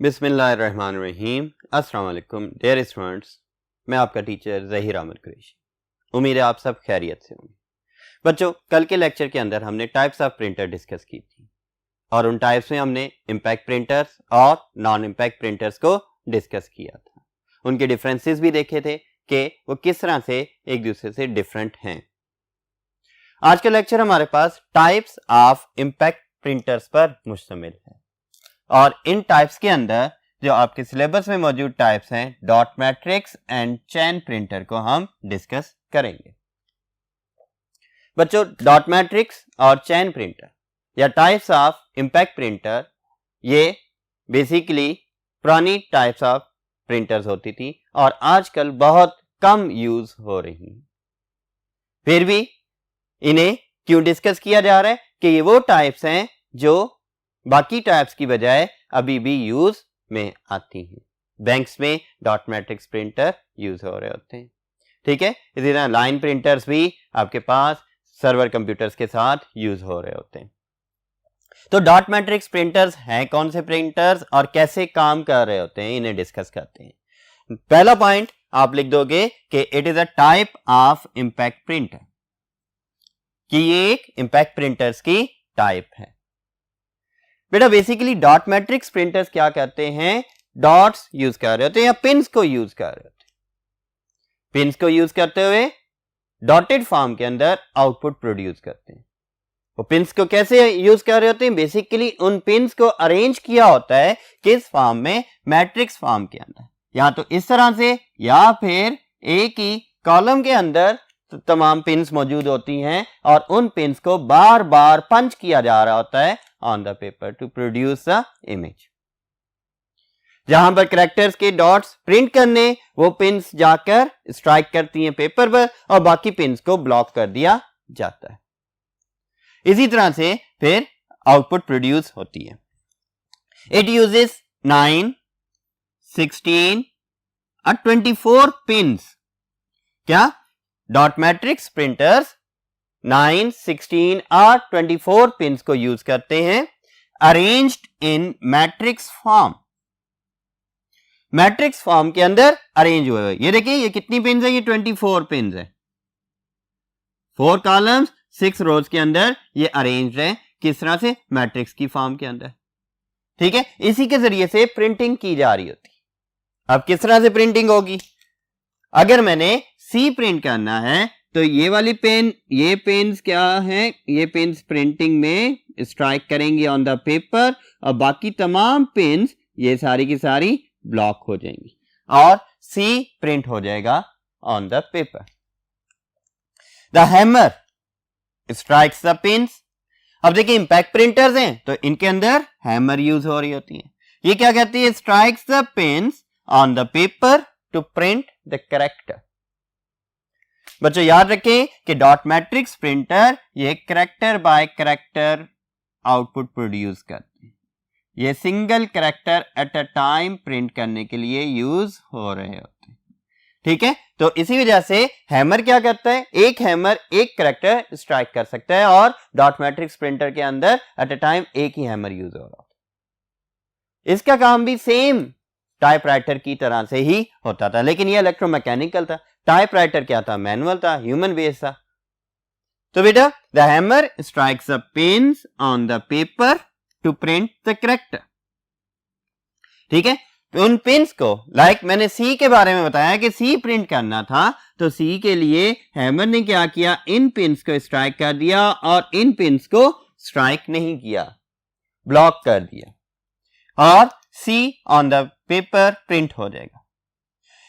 बिस्मिल्लाहिर्रहमानिर्रहीम। अस्सलाम वालेकुम डियर स्टूडेंट्स, मैं आपका टीचर ज़हीर अहमद कुरैशी। उम्मीद है आप सब खैरियत से होंगे। बच्चों, कल के लेक्चर के अंदर हमने टाइप्स ऑफ प्रिंटर डिस्कस की थी और उन टाइप्स में हमने इम्पैक्ट प्रिंटर्स और नॉन इम्पैक्ट प्रिंटर्स को डिस्कस किया था। उनके डिफरेंसेस भी देखे थे कि वो किस तरह से एक दूसरे से डिफरेंट हैं। आज का लेक्चर हमारे पास टाइप्स ऑफ इम्पैक्ट प्रिंटर्स पर मुश्तमिल है और इन टाइप्स के अंदर जो आपके सिलेबस में मौजूद टाइप्स हैं, dot matrix and chain printer को हम डिस्कस करेंगे। बच्चों, डॉट मैट्रिक्स और चैन प्रिंटर या टाइप्स ऑफ इम्पैक्ट प्रिंटर ये बेसिकली पुरानी टाइप्स ऑफ प्रिंटर्स होती थी और आजकल बहुत कम यूज हो रही हैं। फिर भी इन्हें क्यों डिस्कस किया जा रहा है कि ये वो टाइप्स हैं जो बाकी टाइप्स की बजाय अभी भी यूज में आती हैं। बैंक्स में डॉट मैट्रिक्स प्रिंटर यूज हो रहे होते हैं, ठीक है। इसी तरह लाइन प्रिंटर्स भी आपके पास सर्वर कंप्यूटर्स के साथ यूज हो रहे होते हैं। तो डॉट मैट्रिक्स प्रिंटर्स हैं कौन से प्रिंटर्स और कैसे काम कर रहे होते हैं, इन्हें डिस्कस करते हैं। पहला पॉइंट आप लिख दोगे कि it is a type of impact printer, कि ये एक इम्पैक्ट प्रिंटर्स की टाइप है। बेटा बेसिकली डॉट मैट्रिक्स प्रिंटर्स क्या करते हैं, डॉट्स यूज कर रहे होते हैं या पिन्स को यूज कर रहे होते हैं। पिन्स को यूज करते हुए डॉटेड फॉर्म के अंदर आउटपुट प्रोड्यूस करते हैं। वो पिन्स को कैसे यूज कर रहे होते हैं, बेसिकली उन पिन्स को अरेंज किया होता है किस फॉर्म में, मैट्रिक्स फॉर्म के अंदर, या तो इस तरह से या फिर एक ही कॉलम के अंदर तमाम पिन्स मौजूद होती हैं और उन पिन्स को बार बार पंच किया जा रहा होता है on the paper two produce the image. जहां पर कैरेक्टर्स के डॉट्स प्रिंट करने, वो पिन्स जाकर स्ट्राइक करती हैं पेपर पर और बाकी पिन्स को ब्लॉक कर दिया जाता है। इसी तरह से फिर आउटपुट प्रोड्यूस होती है। इट यूजेस 9, 16 और 24 पिन्स। क्या डॉट मैट्रिक्स प्रिंटर्स 9, 16 और 24 पिन्स को यूज करते हैं, arranged in matrix form. Matrix form के अंदर अरेंज हुए हुए। ये देखिए, ये कितनी पिन्स है, ये 24 पिन्स है। 4 कॉलम्स 6 रोज के अंदर ये अरेंज है, किस तरह से, मैट्रिक्स की फॉर्म के अंदर, ठीक है। इसी के जरिए से प्रिंटिंग की जा रही होती। अब किस तरह से प्रिंटिंग होगी, अगर मैंने सी प्रिंट करना है तो ये वाली पेन, ये पेन्स क्या हैं, ये पेन्स प्रिंटिंग में स्ट्राइक करेंगी ऑन द पेपर और बाकी तमाम पेन्स ये सारी की सारी ब्लॉक हो जाएंगी और सी प्रिंट हो जाएगा on the paper. The hammer strikes the pins. अब देखिए इम्पैक्ट प्रिंटर्स हैं तो इनके अंदर हैमर यूज हो रही होती है। ये क्या कहती है, strikes the pins on the paper two print the character. बच्चों याद रखें कि डॉट मैट्रिक्स प्रिंटर ये character bye character output produce करते हैं। ये single character at a time print करने के लिए यूज हो रहे होते हैं, ठीक है। तो इसी वजह से हैमर क्या करता है, एक हैमर एक कैरेक्टर स्ट्राइक कर सकता है और डॉट मैट्रिक्स प्रिंटर के अंदर एट अ टाइम एक ही हैमर यूज हो रहा होता है। इसका काम भी सेम टाइपराइटर की तरह से ही होता था, लेकिन ये इलेक्ट्रोमैकेनिकल था। टाइपराइटर क्या था, मैनुअल था, ह्यूमन बेस था। तो बेटा the hammer strikes the pins on the paper two print the character, ठीक है। तो उन पिन्स को, लाइक मैंने सी के बारे में बताया कि सी प्रिंट करना था, तो सी के लिए हैमर ने क्या किया, इन पिन्स को स्ट्राइक कर दिया और इन पिन्स को स्ट्राइक नहीं किया, ब्लॉक कर दिया और सी ऑन द पेपर प्रिंट हो जाएगा।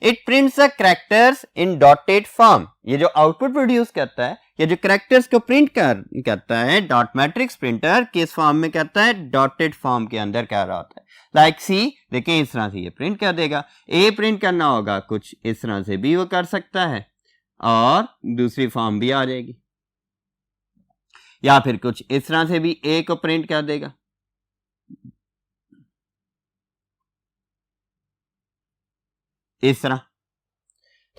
It prints the characters in dotted form. ये जो आउटपुट प्रोड्यूस करता है, ये जो कैरेक्टर्स को प्रिंट करता है, डॉट मैट्रिक्स प्रिंटर किस फॉर्म में करता है, डॉटेड फॉर्म के अंदर कर रहा होता है। लाइक सी, देखिए इस तरह से ये प्रिंट कर देगा। ए प्रिंट करना होगा कुछ इस तरह से भी वो कर सकता है और दूसरी फॉर्म भी आ जाएगी, या फिर कुछ इस तरह से भी ए को प्रिंट कर देगा। इस तरह,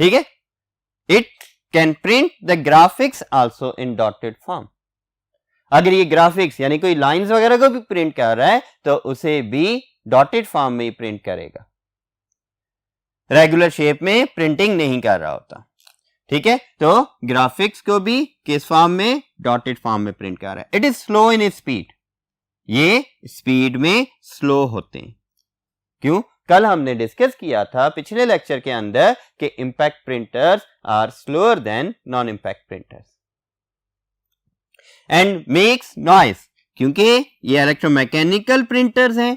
ठीक है। It can print the graphics also in dotted form. अगर ये ग्राफिक्स यानी कोई लाइंस वगैरह को भी प्रिंट कर रहा है तो उसे भी डॉटेड फॉर्म में ही प्रिंट करेगा, रेगुलर शेप में प्रिंटिंग नहीं कर रहा होता। ठीक है, तो ग्राफिक्स को भी किस फॉर्म में, डॉटेड फॉर्म में प्रिंट कर रहा है। It is slow in speed, ये स्पीड में स्लो होते हैं। क्यों? कल हमने डिस्कस किया था पिछले लेक्चर के अंदर कि impact printers are slower than non impact printers and makes noise, क्योंकि ये इलेक्ट्रोमैकेनिकल प्रिंटर्स हैं,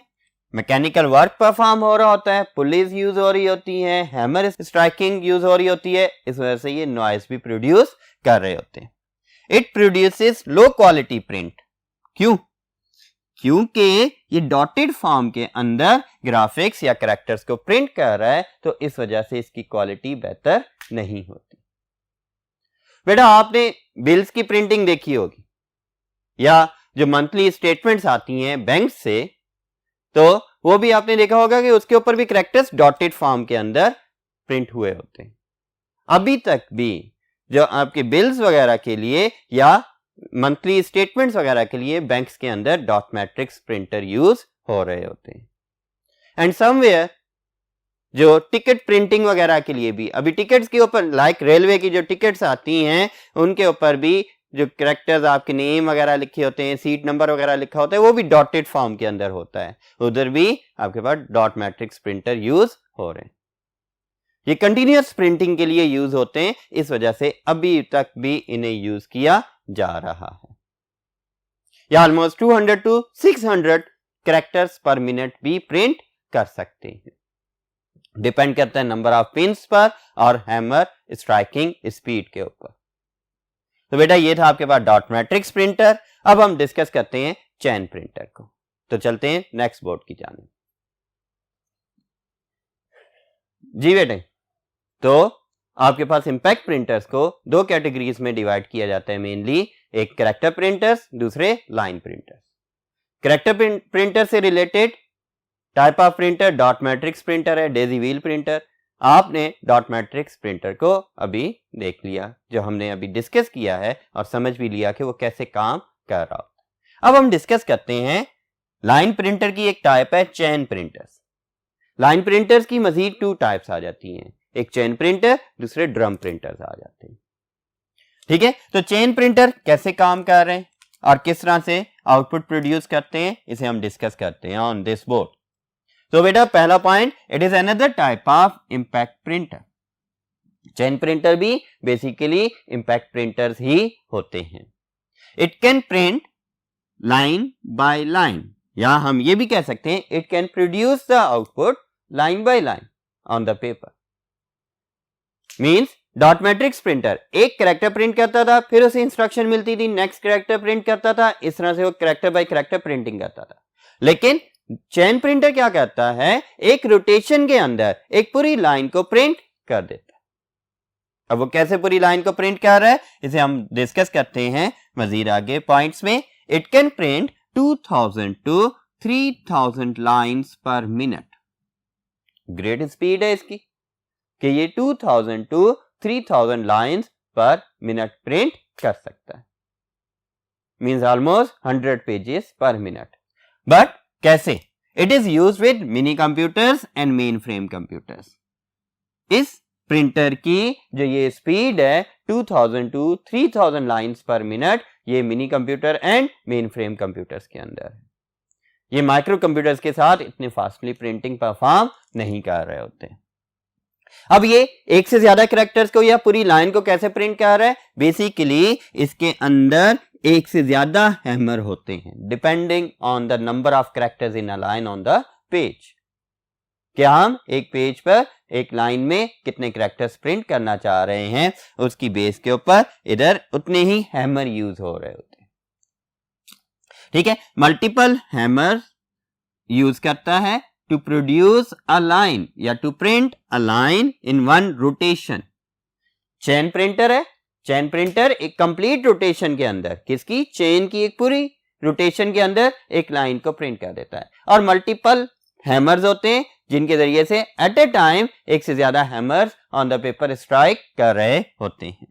मैकेनिकल वर्क परफॉर्म हो रहा होता है, पुलीज यूज हो रही होती है, हैमर स्ट्राइकिंग यूज हो रही होती है, इस वजह से ये नॉइज भी प्रोड्यूस कर रहे होते हैं। It produces low quality print. क्यों? क्योंकि ये डॉटेड फॉर्म के अंदर ग्राफिक्स या कैरेक्टर्स को प्रिंट कर रहा है, तो इस वजह से इसकी क्वालिटी बेहतर नहीं होती। बेटा आपने बिल्स की प्रिंटिंग देखी होगी या जो मंथली स्टेटमेंट्स आती हैं बैंक से, तो वो भी आपने देखा होगा कि उसके ऊपर भी कैरेक्टर्स डॉटेड फॉर्म के अंदर प्रिंट हुए होते हैं। अभी तक भी जो आपके बिल्स वगैरह के लिए या मंथली स्टेटमेंट्स वगैरह के लिए बैंक्स के अंदर डॉट मैट्रिक्स प्रिंटर यूज हो रहे होते हैं। एंड समवेयर जो टिकट प्रिंटिंग वगैरह के लिए भी अभी टिकट्स के ऊपर, लाइक रेलवे की जो टिकट्स आती हैं उनके ऊपर भी जो कैरेक्टर्स आपके नेम वगैरह लिखे होते हैं, सीट नंबर वगैरह लिखा होता है, वो भी डॉटेड फॉर्म के अंदर होता है। उधर भी आपके पास डॉट मैट्रिक्स प्रिंटर यूज हो रहे हैं। ये कंटिन्यूअस प्रिंटिंग के लिए यूज होते हैं, इस वजह से अभी तक भी इन्हें यूज किया जा रहा है। या ऑलमोस्ट 200 to 600 कैरेक्टर्स पर मिनट भी प्रिंट कर सकते हैं। डिपेंड करता है नंबर ऑफ पिन्स पर और हैमर स्ट्राइकिंग स्पीड के ऊपर। तो बेटा ये था आपके पास डॉट मैट्रिक्स प्रिंटर। अब हम डिस्कस करते हैं चैन प्रिंटर को। तो चलते हैं नेक्स्ट बोर्ड की जानिब। जी बेटे, तो आपके पास इंपैक्ट प्रिंटर्स को दो कैटेगरीज में डिवाइड किया जाता है मेनली, एक कैरेक्टर प्रिंटर्स, दूसरे लाइन प्रिंटर्स। कैरेक्टर प्रिंटर से related type of printer dot matrix printer है, डेजी व्हील प्रिंटर। आपने डॉट मैट्रिक्स प्रिंटर को अभी देख लिया, जो हमने अभी डिस्कस किया है और समझ भी लिया कि वो कैसे काम कर रहा होता है। अब हम डिस्कस करते हैं लाइन प्रिंटर की एक टाइप है चैन प्रिंटर्स। लाइन प्रिंटर्स की मजीद 2 टाइप्स आ जाती हैं, एक चैन प्रिंटर, दूसरे ड्रम प्रिंटर्स आ जाते हैं। ठीक है, तो चैन प्रिंटर कैसे काम कर रहे हैं और किस तरह से आउटपुट प्रोड्यूस करते हैं, इसे हम डिस्कस करते हैं ऑन दिस बोर्ड। तो बेटा पहला point, it is another type of impact printer. Chain printer भी बेसिकली इंपैक्ट प्रिंटर्स ही होते हैं। It can print line by line, या हम ये भी कह सकते हैं it can produce the output line by line on the paper. Means dot matrix printer एक कैरेक्टर प्रिंट करता था, फिर उसे इंस्ट्रक्शन मिलती थी, नेक्स्ट कैरेक्टर प्रिंट करता था, इस तरह से वो कैरेक्टर बाय कैरेक्टर प्रिंटिंग करता था। लेकिन चैन प्रिंटर क्या करता है, एक रोटेशन के अंदर एक पूरी लाइन को प्रिंट कर देता है। अब वो कैसे पूरी लाइन को प्रिंट कर रहा है, इसे हम डिस्कस करते हैं मजीद आगे पॉइंट्स में। It can print 2000 to 3000 lines per minute. Great speed है इसकी कि ये 2000 to 3000 lines per minute print कर सकता है, means almost 100 pages per minute. But कैसे? It is use with mini computers and mainframe computers. इस प्रिंटर की जो ये स्पीड है 2000 to 3000 लाइन्स पर मिनट, ये mini computer and mainframe computers के अंदर है। ये माइक्रो कंप्यूटर्स के साथ इतने फास्टली प्रिंटिंग परफॉर्म नहीं कर रहे होते। अब ये एक से ज्यादा कैरेक्टर्स को या पूरी लाइन को कैसे प्रिंट कर रहा है, बेसिकली इसके अंदर एक से ज्यादा हैमर होते हैं depending on the number of characters in a line on the page. क्या हम एक पेज पर एक लाइन में कितने कैरेक्टर्स प्रिंट करना चाह रहे हैं, उसकी बेस के ऊपर इधर उतने ही हैमर यूज हो रहे होते हैं। ठीक है, मल्टीपल हैमर यूज करता है टू प्रोड्यूस अ लाइन या to print a line in one rotation. Chain printer है, चैन प्रिंटर एक कंप्लीट रोटेशन के अंदर, किसकी? चेन की एक पूरी रोटेशन के अंदर एक लाइन को प्रिंट कर देता है। और मल्टीपल हैमर्स होते हैं जिनके जरिए से एट ए टाइम एक से ज्यादा hammers on the paper strike कर रहे होते हैं।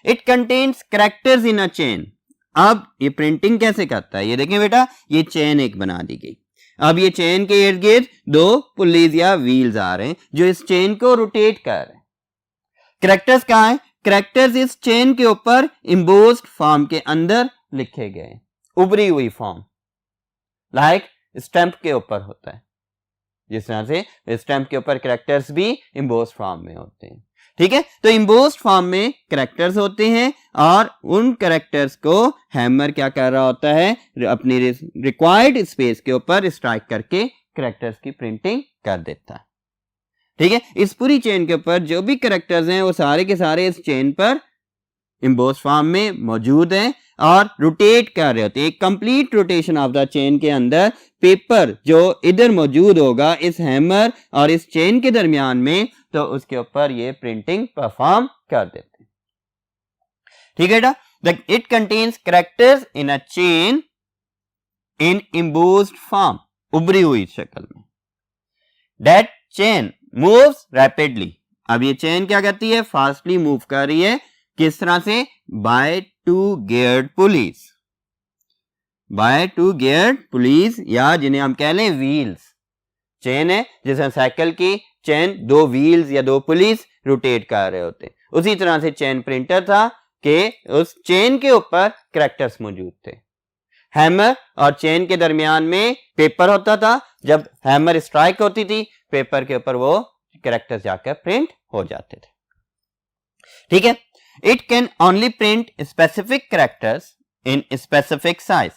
It contains characters in a chain. अब ये प्रिंटिंग कैसे करता है, ये देखें बेटा, ये चेन एक बना दी गई। अब ये चेन के इर्द गिर्द दो पुलीज या व्हील्स आ रहे हैं जो इस चेन को रोटेट कर रहे हैं। कैरेक्टर्स कहाँ है? कैरेक्टर्स इस चेन के ऊपर इम्बोस्ड फॉर्म के अंदर लिखे गए, उभरी हुई फॉर्म, लाइक स्टैंप के ऊपर होता है, जिस तरह से स्टैंप के ऊपर कैरेक्टर्स भी इम्बोस्ड फॉर्म में होते हैं। ठीक है, तो इम्बोस्ड फॉर्म में कैरेक्टर्स होते हैं और उन कैरेक्टर्स को हैमर क्या कर रहा होता है, अपनी रिक्वायर्ड स्पेस के ऊपर स्ट्राइक करके कैरेक्टर्स की प्रिंटिंग कर देता है। ठीक है, इस पूरी चेन के ऊपर जो भी कैरेक्टर्स हैं वो सारे के सारे इस चेन पर इम्बोस्ड फॉर्म में मौजूद हैं और रोटेट कर रहे होते हैं। एक complete rotation of the chain के अंदर पेपर जो इधर मौजूद होगा इस हैमर और इस चेन के दरमियान में, तो उसके ऊपर ये प्रिंटिंग परफॉर्म कर देते हैं। ठीक है बेटा, it contains characters in a chain in embossed form, उभरी हुई शक्ल में। दैट चेन मूव्स रैपिडली, अब ये चेन क्या करती है, फास्टली मूव कर रही है। किस तरह से? By two geared pulleys, by two geared pulleys, या जिन्हें हम कह लें व्हील्स। चेन है जैसे साइकिल की चेन, दो व्हील्स या दो पुलिस रोटेट कर रहे होते, उसी तरह से चेन प्रिंटर था कि उस चेन के ऊपर कैरेक्टर्स मौजूद थे। हैमर और चेन के दरमियान में पेपर होता था, जब हैमर स्ट्राइक होती थी पेपर के ऊपर वो कैरेक्टर्स जाकर प्रिंट हो जाते थे। ठीक है, it can only print specific characters in specific size.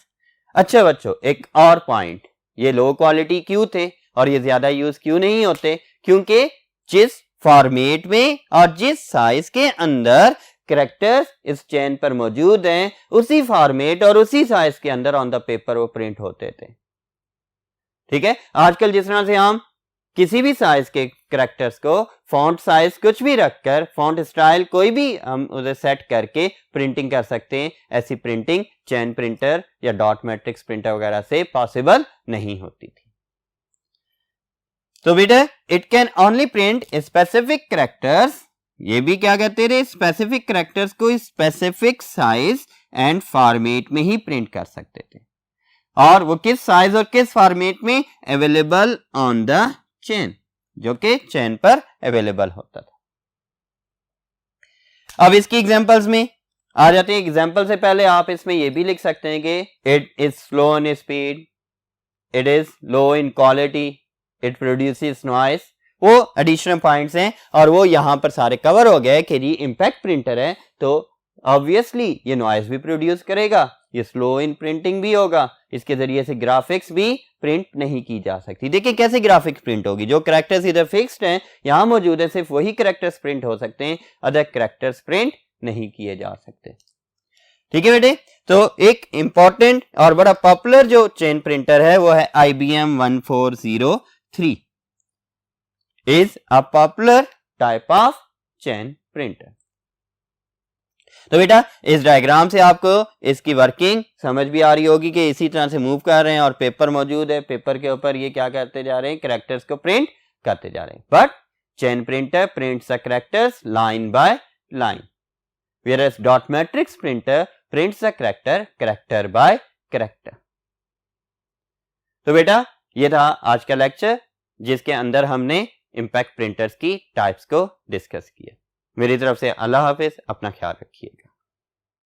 अच्छा बच्चों, एक और पॉइंट, ये लो क्वालिटी क्यों थे और ये ज्यादा यूज क्यों नहीं होते? क्योंकि जिस फॉर्मेट में और जिस साइज के अंदर कैरेक्टर्स इस चेन पर मौजूद हैं, उसी फॉर्मेट और उसी साइज के अंदर ऑन द पेपर वो प्रिंट होते थे। ठीक है, आजकल जिस तरह से हम किसी भी साइज के कैरेक्टर्स को फॉन्ट साइज कुछ भी रखकर, फॉन्ट स्टाइल कोई भी हम उसे सेट करके प्रिंटिंग कर सकते हैं, ऐसी प्रिंटिंग चेन प्रिंटर या डॉट मैट्रिक्स प्रिंटर वगैरह से पॉसिबल नहीं होती थी। तो बेटा, it can only print specific characters, ये भी क्या कहते थे, स्पेसिफिक कैरेक्टर्स को स्पेसिफिक साइज एंड फॉर्मेट में ही प्रिंट कर सकते थे, और वो किस साइज और किस फॉर्मेट में? अवेलेबल ऑन द चेन, जो कि चेन पर अवेलेबल होता था। अब इसकी एग्जांपल्स में आ जाते हैं। एग्जांपल से पहले आप इसमें ये भी लिख सकते हैं कि it is slow in speed, it is low in quality, it produces noise. वो एडिशनल पॉइंट्स हैं और वो यहां पर सारे कवर हो गए कि जी इंपैक्ट प्रिंटर है तो ऑब्वियसली ये नॉइस भी प्रोड्यूस करेगा, ये स्लो इन प्रिंटिंग भी होगा, इसके जरिए से ग्राफिक्स भी प्रिंट नहीं की जा सकती। देखिए कैसे ग्राफिक्स प्रिंट होगी, जो कैरेक्टर्स इधर फिक्स्ड हैं यहां मौजूद है, सिर्फ वही कैरेक्टर्स प्रिंट हो सकते हैं, अदर कैरेक्टर्स प्रिंट नहीं किए जा सकते। ठीक है बेटे, तो एक इंपॉर्टेंट और बड़ा पॉपुलर जो चेन प्रिंटर है वो है IBM 1403, is a popular type of chain printer. तो बेटा इस डायग्राम से आपको इसकी वर्किंग समझ भी आ रही होगी कि इसी तरह से मूव कर रहे हैं और पेपर मौजूद है, पेपर के ऊपर ये क्या करते जा रहे हैं, कैरेक्टर्स को प्रिंट करते जा रहे हैं। But chain printer prints the characters line by line, whereas dot matrix printer prints the character by character। तो बेटा ये था आज का लेक्चर जिसके अंदर हमने इंपैक्ट प्रिंटर्स की टाइप्स को डिस्कस किया। मेरी तरफ से अल्लाह हाफिज, अपना ख्याल रखिएगा।